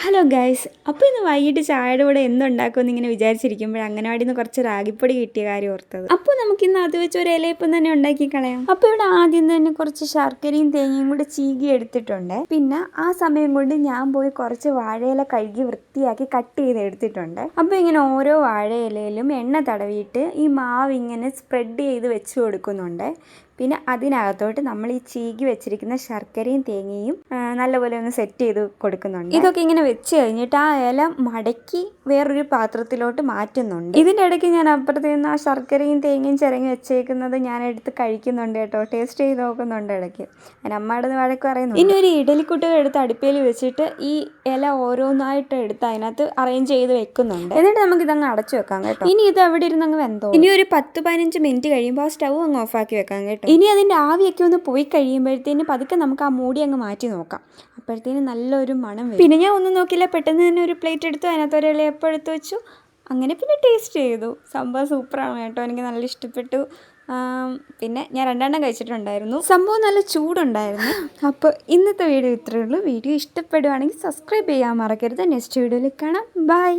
Hello guys, അപ്പോൾ ഇന്ന് വൈകിട്ട് ചായയുടെ കൂടെ എന്തുണ്ടാക്കുമെന്ന് ഇങ്ങനെ വിചാരിച്ചിരിക്കുമ്പോൾ അംഗനവാടിയിൽ നിന്ന് കുറച്ച് റാഗിപ്പൊടി കിട്ടിയ കാര്യം ഓർത്തത്. അപ്പോൾ നമുക്കിന്ന് അത് വെച്ച് ഒരു ഇലയപ്പം തന്നെ ഉണ്ടാക്കി കളയാം. അപ്പോൾ ഇവിടെ ആദ്യം തന്നെ കുറച്ച് ശർക്കരയും തേങ്ങയും കൂടെ ചീകി എടുത്തിട്ടുണ്ട്. പിന്നെ ആ സമയം കൊണ്ട് ഞാൻ പോയി കുറച്ച് വാഴയില കഴുകി വൃത്തിയാക്കി കട്ട് ചെയ്ത് എടുത്തിട്ടുണ്ട്. അപ്പോൾ ഇങ്ങനെ ഓരോ വാഴയിലയിലും എണ്ണ തടവിയിട്ട് ഈ മാവ് ഇങ്ങനെ സ്പ്രെഡ് ചെയ്ത് വെച്ച് കൊടുക്കുന്നുണ്ട്. പിന്നെ അതിനകത്തോട്ട് നമ്മൾ ഈ ചീകി വെച്ചിരിക്കുന്ന ശർക്കരയും തേങ്ങയും നല്ലപോലെ ഒന്ന് സെറ്റ് ചെയ്ത് കൊടുക്കുന്നുണ്ട്. ഇതൊക്കെ ഇങ്ങനെ വെച്ച് കഴിഞ്ഞിട്ട് ആ ഇല മടക്കി വേറൊരു പാത്രത്തിലോട്ട് മാറ്റുന്നുണ്ട്. ഇതിൻ്റെ ഇടയ്ക്ക് ഞാൻ അപ്പുറത്ത് നിന്ന് ആ ശർക്കരയും തേങ്ങയും ചിരങ്ങി വെച്ചേക്കുന്നത് ഞാൻ എടുത്ത് കഴിക്കുന്നുണ്ട് കേട്ടോ. ടേസ്റ്റ് ചെയ്ത് നോക്കുന്നുണ്ട് ഇടയ്ക്ക്. ഞാൻ അമ്മയുടെ വഴക്ക് പറയുന്നു. ഇനി ഒരു ഇഡലിക്കുട്ടകൾ എടുത്ത് അടുപ്പയിൽ വെച്ചിട്ട് ഈ ഇല ഓരോന്നായിട്ട് എടുത്ത് അതിനകത്ത് അറേഞ്ച് ചെയ്ത് വെക്കുന്നുണ്ട്. എന്നിട്ട് നമുക്ക് ഇതങ്ങ് അടച്ചു വെക്കാം കേട്ടോ. ഇനി ഇത് അവിടെ ഇരുന്ന് അങ്ങ് വെന്തോ. ഇനി ഒരു 10-15 മിനിറ്റ് കഴിയുമ്പോൾ ആ സ്റ്റൗ അങ്ങ് ഓഫാക്കി വെക്കാം കേട്ടോ. ഇനി അതിൻ്റെ ആവിയൊക്കെ ഒന്ന് പോയി കഴിയുമ്പോഴത്തേന് പതുക്കെ നമുക്ക് ആ മൂടി അങ്ങ് മാറ്റി നോക്കാം. അപ്പോഴത്തേന് നല്ലൊരു മണം വരും. പിന്നെ ഞാൻ ഒന്നും നോക്കില്ല, പെട്ടെന്ന് തന്നെ ഒരു പ്ലേറ്റ് എടുത്തു, അതിനകത്ത് ഒരു ഇലയപ്പം എടുത്ത് വെച്ചു. അങ്ങനെ പിന്നെ ടേസ്റ്റ് ചെയ്തു. സംഭവം സൂപ്പറാണ് കേട്ടോ, എനിക്ക് നല്ല ഇഷ്ടപ്പെട്ടു. പിന്നെ ഞാൻ 2 എണ്ണം കഴിച്ചിട്ടുണ്ടായിരുന്നു. സംഭവം നല്ല ചൂടുണ്ടായിരുന്നു. അപ്പോൾ ഇന്നത്തെ വീഡിയോ ഇത്രയേ ഉള്ളൂ. വീഡിയോ ഇഷ്ടപ്പെടുവാണെങ്കിൽ സബ്സ്ക്രൈബ് ചെയ്യാൻ മറക്കരുത്. നെക്സ്റ്റ് വീഡിയോയിൽ കാണാം. ബൈ.